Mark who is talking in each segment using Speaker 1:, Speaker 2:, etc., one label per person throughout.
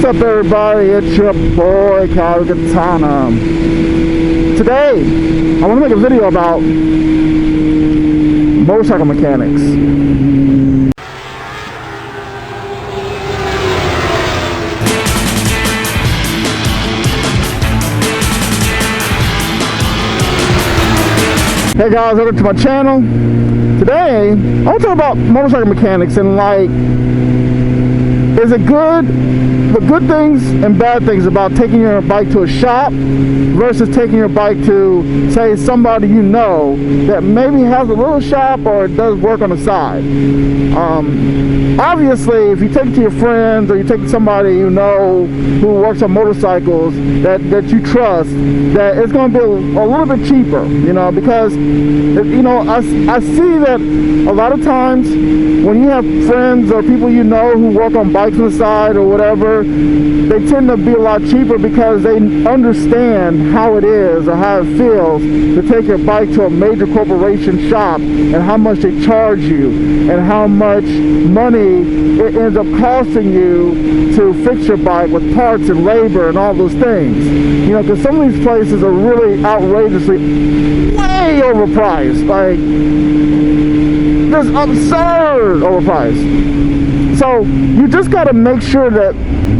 Speaker 1: up, everybody? It's your boy Kyle Katana. Today I want to make a video about motorcycle mechanics. Hey guys, welcome to my channel. Today I want to talk about motorcycle mechanics and like, is it good? The good things and bad things about taking your bike to a shop versus taking your bike to, say, somebody you know that maybe has a little shop or does work on the side. Obviously, if you take it to your friends or you take it to somebody you know who works on motorcycles that you trust, that it's going to be a little bit cheaper, you know, because, you know, I see that a lot of times when you have friends or people you know who work on bikes on the side or whatever, they tend to be a lot cheaper because they understand how it is or how it feels to take your bike to a major corporation shop and how much they charge you and how much money it ends up costing you to fix your bike with parts and labor and all those things. You know, because some of these places are really outrageously way overpriced, like just absurd overpriced. So you just got to make sure that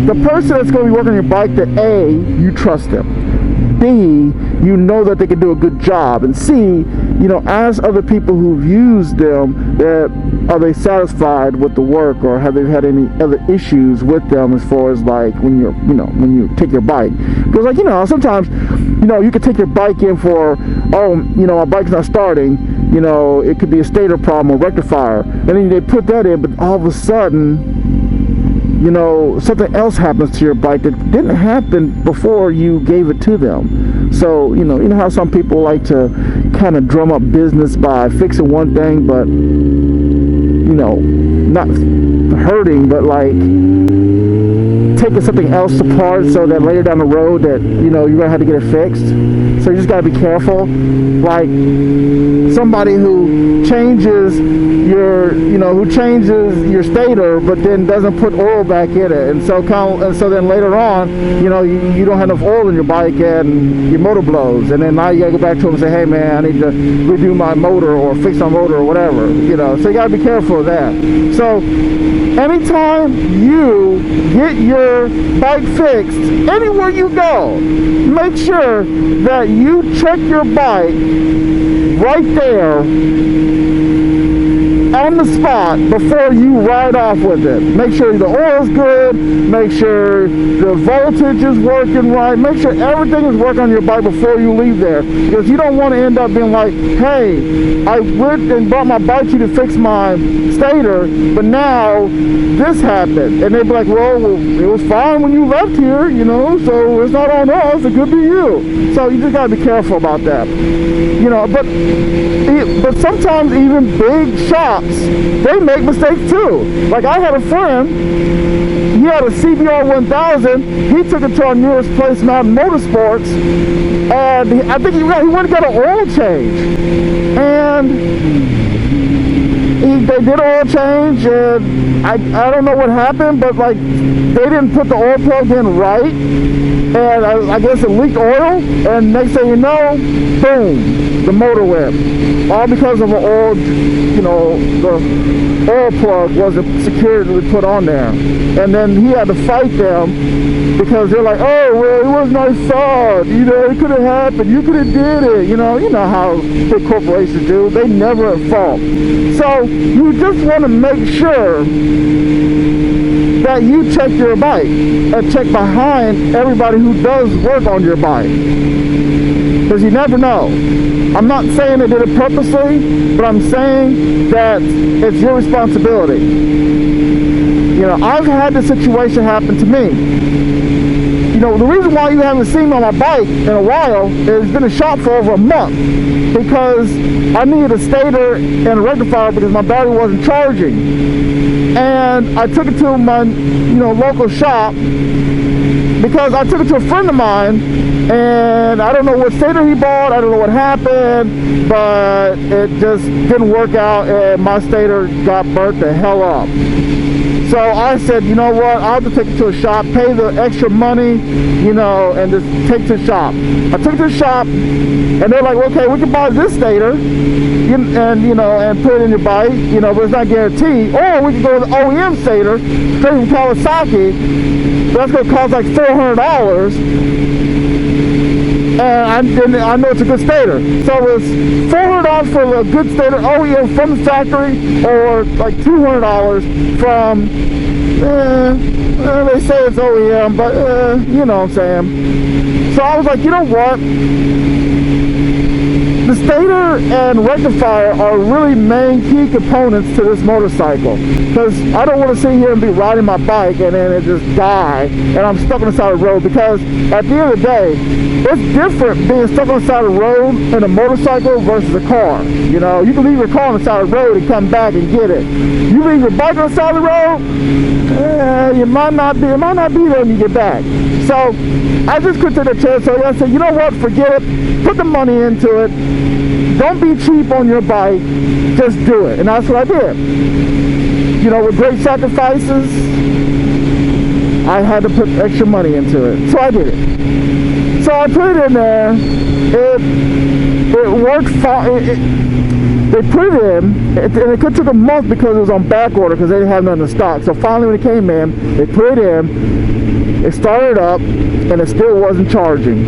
Speaker 1: the person that's going to be working on your bike, that A, you trust them, B, you know that they can do a good job, and C, you know, ask other people who've used them, that are they satisfied with the work, or have they had any other issues with them as far as like when you're, you know, when you take your bike. Because like, you know, sometimes, you know, you could take your bike in for, oh, you know, my bike's not starting. You know, it could be a stator problem or rectifier, and then they put that in, but all of a sudden, you know, something else happens to your bike that didn't happen before you gave it to them. So, you know how some people like to kind of drum up business by fixing one thing, but, you know, not hurting, but like taking something else apart so that later down the road that, you know, you're gonna have to get it fixed. So you just gotta be careful. Like somebody who changes your stator but then doesn't put oil back in it, and so then later on, you know, you don't have enough oil in your bike and your motor blows, and then now you gotta go back to him and say, hey man, I need to redo my motor or fix my motor or whatever, you know. So you gotta be careful of that. So anytime you get your bike fixed, anywhere you go, make sure that you check your bike right there on the spot before you ride off with it. Make sure the oil's good, make sure the voltage is working right, make sure everything is working on your bike before you leave there, because you don't want to end up being like, hey, I went and brought my bike to you to fix my stator, but now this happened, and they'd be like, well, it was fine when you left here, you know, so it's not on us, it could be you. So you just gotta be careful about that, you know. But sometimes even big shops, they make mistakes too. Like I had a friend, he had a CBR 1000, he took it to our nearest place, Mountain Motorsports, and I think he went to get an oil change, and they did an oil change, and I don't know what happened, but like they didn't put the oil plug in right, and I guess it leaked oil, and next thing you know, boom, the motor went. All because of an old, you know, the oil plug wasn't securely put on there. And then he had to fight them because they're like, oh, well, it wasn't our fault, you know, it could have happened, you could have did it, you know how big corporations do, they never at fault. So you just want to make sure that you check your bike and check behind everybody who does work on your bike, because you never know. I'm not saying they did it purposely, but I'm saying that it's your responsibility. You know, I've had this situation happen to me. You know, the reason why you haven't seen me on my bike in a while is it's been a shop for over a month, because I needed a stator and a rectifier because my battery wasn't charging. And I took it to my, you know, local shop, because I took it to a friend of mine, and I don't know what stator he bought, I don't know what happened, but it just didn't work out, and my stator got burnt the hell up. So I said, you know what, I'll just take it to a shop, pay the extra money, you know, and just take it to the shop. I took it to the shop, and they're like, okay, we can buy this stator, and you know, and put it in your bike, you know, but it's not guaranteed. Or we can go with the OEM stator, straight from Kawasaki. That's going to cost like $400. And I know it's a good stator. So it's $400 for a good stator OEM from the factory, or like $200 from, they say it's OEM, but you know what I'm saying. So I was like, you know what? The stator and rectifier are really main key components to this motorcycle, because I don't want to sit here and be riding my bike and then it just die and I'm stuck on the side of the road. Because at the end of the day, it's different being stuck on the side of the road in a motorcycle versus a car. You know, you can leave your car on the side of the road and come back and get it. You leave your bike on the side of the road, it might not be there when you get back. So I just couldn't take a chance. So I said, you know what, forget it, put the money into it. Don't be cheap on your bike, just do it. And that's what I did. You know, with great sacrifices, I had to put extra money into it. So I did it. So I put it in there. It worked fine. They put it in, and it took a month because it was on back order because they didn't have nothing in stock. So finally when it came in, they put it in, it started up, and it still wasn't charging.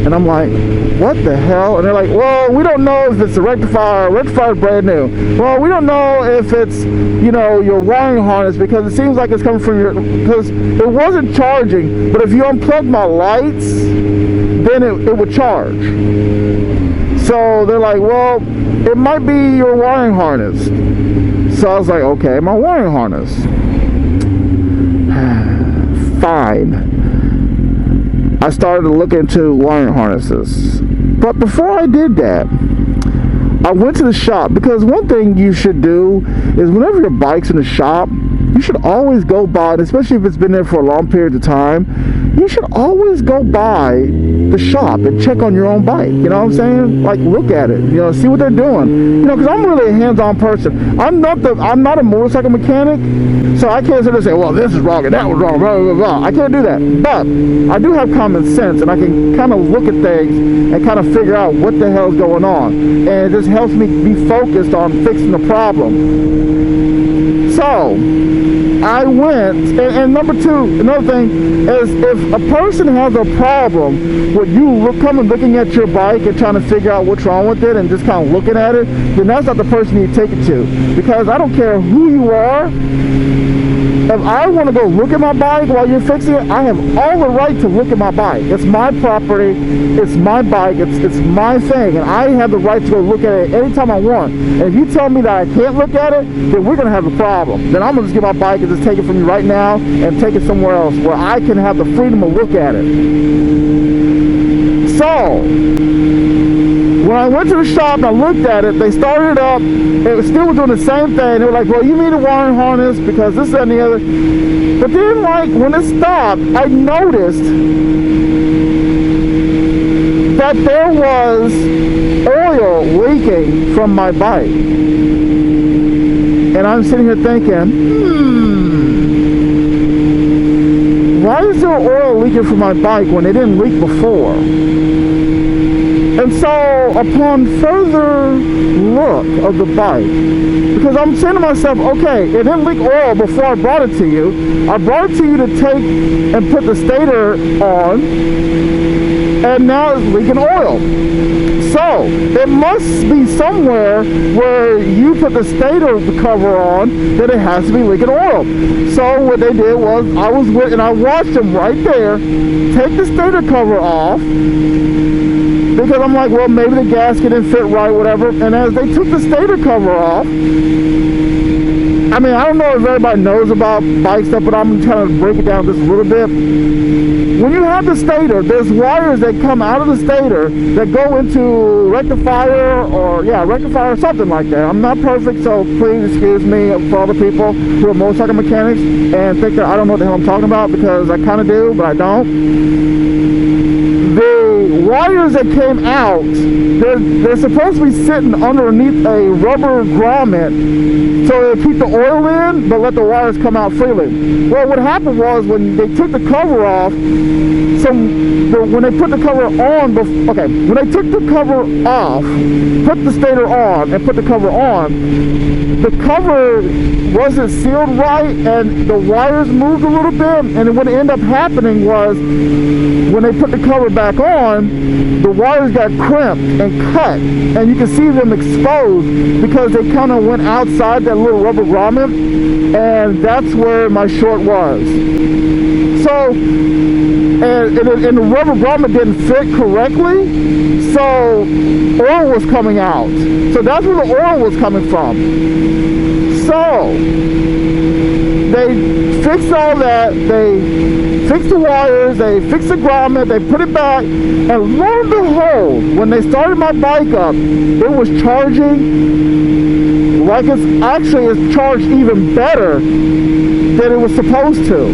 Speaker 1: And I'm like, what the hell? And they're like, well, we don't know if it's a rectifier. Rectifier's brand new. Well, we don't know if it's, you know, your wiring harness, because it seems like it's coming from your, because it wasn't charging. But if you unplug my lights, then it would charge. So they're like, well, it might be your wiring harness. So I was like, okay, my wiring harness. Fine. I started to look into wiring harnesses. But before I did that, I went to the shop, because one thing you should do is whenever your bike's in the shop, you should always go by, especially if it's been there for a long period of time, you should always go by the shop and check on your own bike. You know what I'm saying? Like, look at it, you know, see what they're doing. You know, because I'm really a hands-on person. I'm not a motorcycle mechanic, so I can't sit there and say, well, this is wrong and that was wrong, blah, blah, blah. I can't do that. But I do have common sense, and I can kind of look at things and kind of figure out what the hell's going on. And it just helps me be focused on fixing the problem. So I went, and number two, another thing is, if a person has a problem with you coming looking at your bike and trying to figure out what's wrong with it and just kind of looking at it, then that's not the person you take it to. Because I don't care who you are, if I want to go look at my bike while you're fixing it, I have all the right to look at my bike. It's my property, it's my bike, it's my thing, and I have the right to go look at it anytime I want. And if you tell me that I can't look at it, then we're going to have a problem. Then I'm going to just get my bike and just take it from you right now and take it somewhere else where I can have the freedom to look at it. So when I went to the shop and I looked at it, they started up, it still was doing the same thing. They were like, well, you need a wiring harness because this, that, and the other. But then, like, when it stopped, I noticed that there was oil leaking from my bike. And I'm sitting here thinking, why is there oil leaking from my bike when it didn't leak before? And so, upon further look of the bike, because I'm saying to myself, okay, it didn't leak oil before I brought it to you. I brought it to you to take and put the stator on, and now it's leaking oil. So, it must be somewhere where you put the stator cover on that it has to be leaking oil. So, what they did was, I watched them right there take the stator cover off, because I'm like, well, maybe the gasket didn't fit right, whatever. And as they took the stator cover off, I mean, I don't know if everybody knows about bike stuff, but I'm trying to break it down just a little bit. When you have the stator, there's wires that come out of the stator that go into rectifier or something like that. I'm not perfect, so please excuse me for all the people who are motorcycle mechanics and think that I don't know what the hell I'm talking about, because I kind of do, but I don't. The wires that came out, they're supposed to be sitting underneath a rubber grommet so they keep the oil in, but let the wires come out freely. Well, what happened was when they took the cover off, when they put the cover on, when they took the cover off, put the stator on, and put the cover on, the cover wasn't sealed right, and the wires moved a little bit, and what ended up happening was, when they put the cover back on, the wires got crimped and cut, and you can see them exposed because they kind of went outside that little rubber grommet, and that's where my short was. So, and the rubber grommet didn't fit correctly, so oil was coming out. So that's where the oil was coming from. So they fixed all that, they fixed the wires, they fixed the grommet, they put it back, and lo and behold, when they started my bike up, it was charging like it's charged even better than it was supposed to.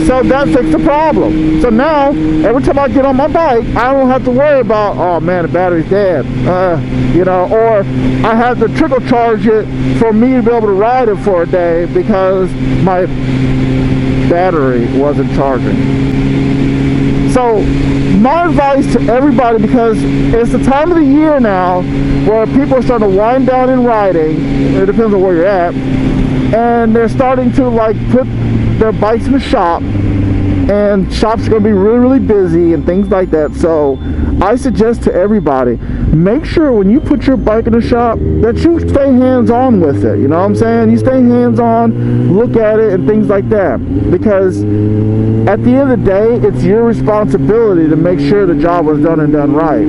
Speaker 1: So that fixed the problem. So now, every time I get on my bike, I don't have to worry about, oh man, the battery's dead. Or I have to trickle charge it for me to be able to ride it for a day because my battery wasn't charging. So my advice to everybody, because it's the time of the year now where people are starting to wind down in riding, it depends on where you're at, and they're starting to put their bikes in the shop, and shops are going to be really, really busy and things like that. So I suggest to everybody, make sure when you put your bike in the shop that you stay hands-on with it. You know what I'm saying? You stay hands-on, look at it and things like that, because at the end of the day, it's your responsibility to make sure the job was done and done right.